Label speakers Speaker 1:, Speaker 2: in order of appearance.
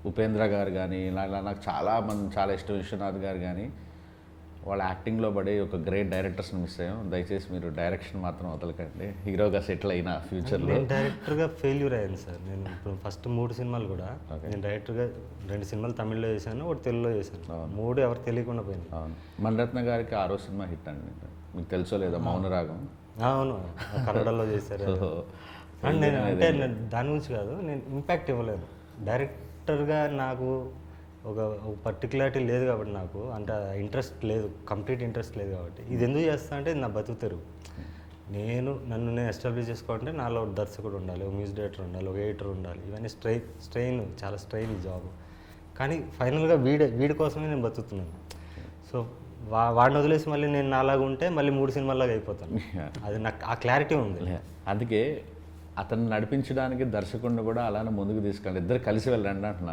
Speaker 1: ఉపేంద్ర గారు కానీ ఇలా ఇలా నాకు చాలా ఇష్టం విశ్వనాథ్ గారు కానీ వాళ్ళ యాక్టింగ్లో పడి ఒక గ్రేట్ డైరెక్టర్స్ని మిస్ అయ్యాం. దయచేసి మీరు డైరెక్షన్ మాత్రం వదలకండి. హీరోగా సెటిల్ అయినా ఫ్యూచర్లో.
Speaker 2: నేను డైరెక్టర్గా ఫెయిల్యూర్ అయ్యాను సార్. నేను ఇప్పుడు ఫస్ట్ 3 సినిమాలు కూడా నేను డైరెక్టర్గా 2 సినిమాలు తమిళ్లో చేశాను, ఒకటి తెలుగులో చేశాను. 3 ఎవరు తెలియకుండా పోయింది.
Speaker 1: అవును, మణిరత్న గారికి 6వ సినిమా హిట్ అండి. మీకు తెలుసో లేదో మౌనరాగం.
Speaker 2: అవును, కన్నడలో చేశారు. అండ్ నేను అంటే దాని గురించి కాదు, నేను ఇంపాక్ట్ ఇవ్వలేదు డైరెక్టర్గా. నాకు ఒక పర్టికులారిటీ లేదు కాబట్టి, నాకు అంటే ఇంట్రెస్ట్ లేదు, కంప్లీట్ ఇంట్రెస్ట్ లేదు కాబట్టి. ఇది ఎందుకు చేస్తా అంటే నా బతుకు తెరుగు. నన్ను నేను ఎస్టాబ్లిష్ చేసుకోవాలంటే నాలో ఒక దర్శకుడు ఉండాలి, ఒక మ్యూజిక్ డైరెక్టర్ ఉండాలి, ఒక ఎడిటర్ ఉండాలి. ఇవన్నీ చాలా స్ట్రెయిన్ ఈ జాబ్. కానీ ఫైనల్గా వీడి కోసమే నేను బతుకుతున్నాను. సో వాడిని వదిలేసి మళ్ళీ నేను నాలాగా ఉంటే మళ్ళీ 3 సినిమాలాగా అయిపోతాను. అది నాకు ఆ క్లారిటీ ఉంది.
Speaker 1: అందుకే అతను నడిపించడానికి దర్శకుడిని కూడా అలానే ముందుకు తీసుకెళ్ళి ఇద్దరు కలిసి వెళ్ళండి అంటున్నారు.